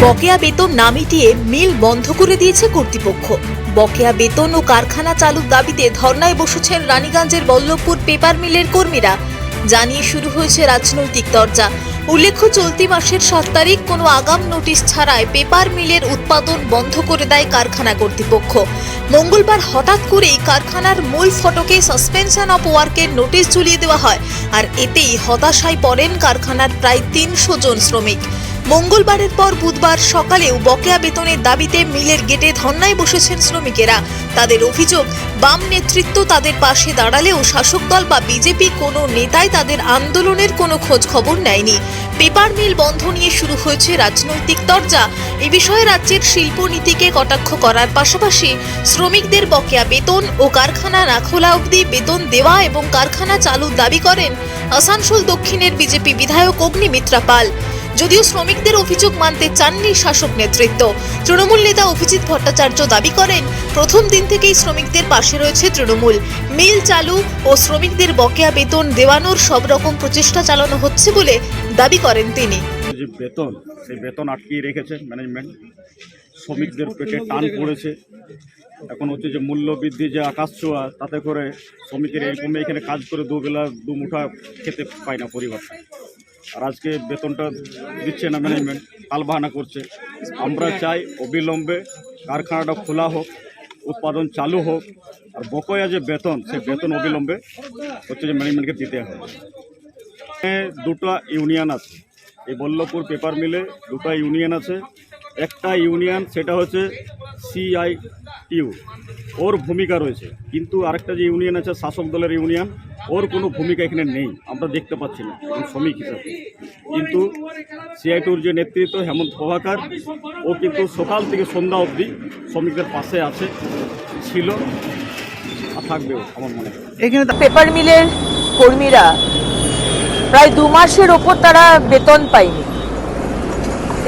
বকেয়া বেতন না মিটিয়ে মিল বন্ধ করে দিয়েছে কর্তৃপক্ষ। বকেয়া বেতন ও কারখানা চালুর দাবিতে ধর্নায় বসেছেন রানীগঞ্জের বল্লভপুর পেপার মিলের কর্মীরা। জানিয়ে শুরু হয়েছে রাজনৈতিক তরজা। উল্লেখ্য, চলতি মাসের 7 তারিখ কোনো আগাম নোটিশ ছাড়াই পেপার মিলের উৎপাদন বন্ধ করে দেয় কারখানা কর্তৃপক্ষ। মঙ্গলবার হঠাৎ করেই কারখানার মূল ফটকে সাসপেনশন অফ ওয়ার্কের নোটিশ ঝুলিয়ে দেওয়া হয়, আর এতেই হতাশায় পড়েন কারখানার প্রায় 300 জন শ্রমিক। মঙ্গলবারের পর বুধবার সকালেও বকেয়া বেতনের দাবিতে মিলের গেটে ধর্নায় বসেছেন শ্রমিকেরা। তাদের অভিযোগ, বাম নেতৃত্ব তাদের পাশে দাঁড়ালেও শাসক দল বা বিজেপি কোনো নেতাই তাদের আন্দোলনের কোনো খোঁজ খবর নেয়নি। পেপার মিল বন্ধ নিয়ে শুরু হয়েছে রাজনৈতিক তরজা। এ বিষয়ে রাজ্যের শিল্পনীতিকে কটাক্ষ করার পাশাপাশি শ্রমিকদের বকেয়া বেতন ও কারখানা না খোলা অবধি বেতন দেওয়া এবং কারখানা চালুর দাবি করেন আসানসোল দক্ষিণের বিজেপি বিধায়ক অগ্নিমিত্রা পাল। যদিও শ্রমিকদের অভিযোগ মানতে চাননি শাসক নেতৃত্ব। তৃণমূল নেতা অভিজিৎ ভট্টাচার্য দাবি করেন, প্রথম দিন থেকেই শ্রমিকদের পাশে রয়েছে তৃণমূল। মিল চালু ও শ্রমিকদের বকেয়া বেতন দেওয়ানোর সব রকম প্রচেষ্টা চালানো হচ্ছে বলে দাবি করেন তিনি। যে বেতন, সেই বেতন আটকিয়ে রেখেছে ম্যানেজমেন্ট। শ্রমিকদের পেটে টান পড়েছে। এখন হচ্ছে যে মূল্য বৃদ্ধি যে আকাশ ছোঁয়া, তাতে করে শ্রমিকের এরকমই এখানে কাজ করে দুবেলা দুমুঠা খেতে পায় না পরিবারটা। আর আজকে বেতনটা দিচ্ছে না ম্যানেজমেন্ট, টালবাহানা করছে। আমরা চাই অবিলম্বে কারখানাটা খোলা হোক, উৎপাদন চালু হোক, আর বকেয়া যে বেতন, সেই বেতন অবিলম্বে হচ্ছে যে ম্যানেজমেন্টকে দিতে হবে। দুটো ইউনিয়ন আছে এই বল্লভপুর পেপার মিলে, দুটো ইউনিয়ন আছে। একটা ইউনিয়ন সেটা হচ্ছে CITU, ওর ভূমিকা রয়েছে, কিন্তু আরেকটা যে ইউনিয়ন আছে শাসক দলের ইউনিয়ন, ওর কোনো ভূমিকা এখানে নেই, আমরা দেখতে পাচ্ছি না শ্রমিক হিসাবে। কিন্তু CITUর যে নেতৃত্ব হেমন্ত প্রভাকর, ও কিন্তু সকাল থেকে সন্ধ্যা অবধি শ্রমিকদের পাশে আছে, ছিল আর থাকবেও আমার মনে হয়। এখানে পেপার মিলের কর্মীরা প্রায় 2 মাসের ওপর তারা বেতন পায়নি,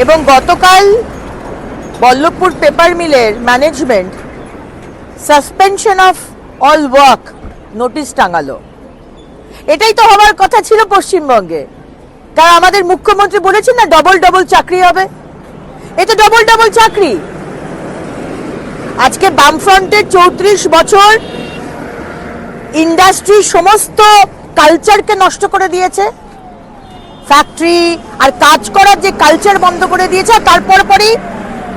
এবং গতকাল বল্লভপুর পেপার মিলের management suspension of all work notice টাঙালো। এটাই তো হওয়ার কথা ছিল পশ্চিমবঙ্গে, কারণ আমাদের মুখ্যমন্ত্রী বলেছেন না ডবল ডবল চাকরি হবে। এ তো ডবল ডবল চাকরি। আজকে বামফ্রন্টের 34 বছর ইন্ডাস্ট্রি সমস্ত কালচারকে নষ্ট করে দিয়েছে, ফ্যাক্টরি আর কাজ করার যে কালচার বন্ধ করে দিয়েছে। তারপর পরই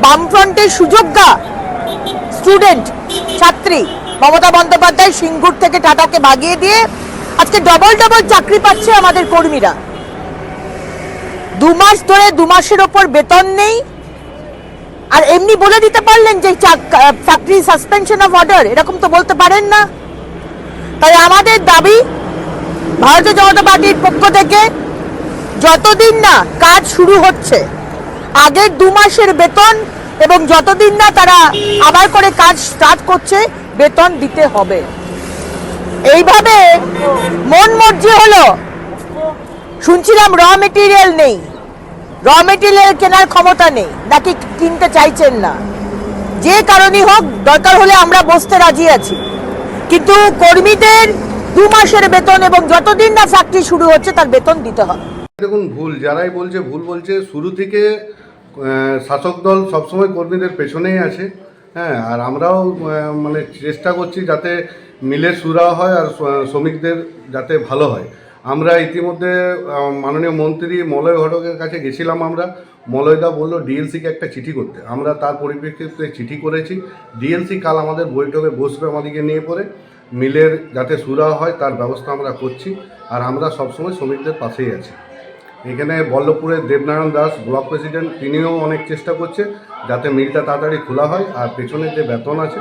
বামফ্রন্টের সুযোগ্যা স্টুডেন্ট ছাত্রী মমতা বন্দ্যোপাধ্যায় সিঙ্গুর থেকে টাটাকে ভাগিয়ে দিয়ে আজকে ডবল ডবল চাকরি পাচ্ছে আমাদের কর্মীরা। 2 মাস ধরে 2 মাসের ওপর বেতন নেই, আর এমনি বলে দিতে পারলেন যে ফ্যাক্টরি সাসপেনশন অফ অর্ডার, এরকম তো বলতে পারেন না। তাই আমাদের দাবি, ভারতীয় জনতা পার্টির পক্ষ থেকে যতদিন না কাজ শুরু হচ্ছে আগের 2 মাসের বেতন, এবং যতদিন না তারা আবার করে কাজ স্টার্ট করছে, বেতন দিতে হবে। এইভাবে মন মর্জি হলো। শুনছিলাম র মেটেরিয়াল নেই, র মেটেরিয়াল কেনার ক্ষমতা নেই, নাকি কিনতে চাইছেন না। যে কারণেই হোক, দরকার হলে আমরা বসতে রাজি আছি, কিন্তু কর্মীদের 2 মাসের বেতন এবং যতদিন না ফ্যাক্টরি শুরু হচ্ছে তার বেতন দিতে হবে। দেখুন, যারাই বলছে ভুল বলছে। শুরু থেকে শাসক দল সবসময় কর্মীদের পেছনেই আছে। হ্যাঁ, আর আমরাও মানে চেষ্টা করছি যাতে মিলের সুরা হয় আর শ্রমিকদের যাতে ভালো হয়। আমরা ইতিমধ্যে মাননীয় মন্ত্রী মলয় ঘটকের কাছে গেছিলাম। মলয়দা বললো ডিএলসিকে একটা চিঠি করতে। আমরা তার পরিপ্রেক্ষিতে চিঠি করেছি। ডিএলসি কাল আমাদের বৈঠকে বসবে, আমাদেরকে নিয়ে পড়ে মিলের যাতে সুরা হয় তার ব্যবস্থা আমরা করছি। আর আমরা সবসময় শ্রমিকদের পাশেই আছি। এখানে বল্লভপুরের দেবনারায়ণ দাস ব্লক প্রেসিডেন্ট, তিনিও অনেক চেষ্টা করছে যাতে মিলটা তাড়াতাড়ি খোলা হয়। আর পেছনের যে বেতন আছে,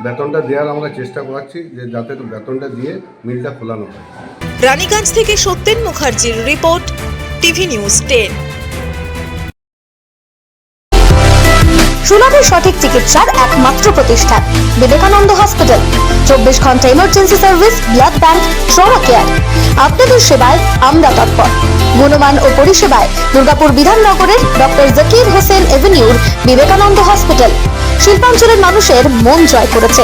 বেতনটা দেওয়ার আমরা চেষ্টা করাচ্ছি, যে যাতে বেতনটা দিয়ে মিলটা খোলানো হয়। রানীগঞ্জ থেকে সত্যেন মুখার্জির রিপোর্ট, টিভি নিউজ 10। সুলভের সঠিক চিকিৎসার একমাত্র প্রতিষ্ঠান বিবেকানন্দ হসপিটাল। 24 ঘন্টা emergency service, blood bank, trauma care. আপনাদের সেবায় আমরা তৎপর। গুণমান ও পরিষেবায় দুর্গাপুর বিধাননগরের ডক্টর জাকির হোসেন এভিনিউর বিবেকানন্দ হসপিটাল শিল্পাঞ্চলের মানুষের মন জয় করেছে।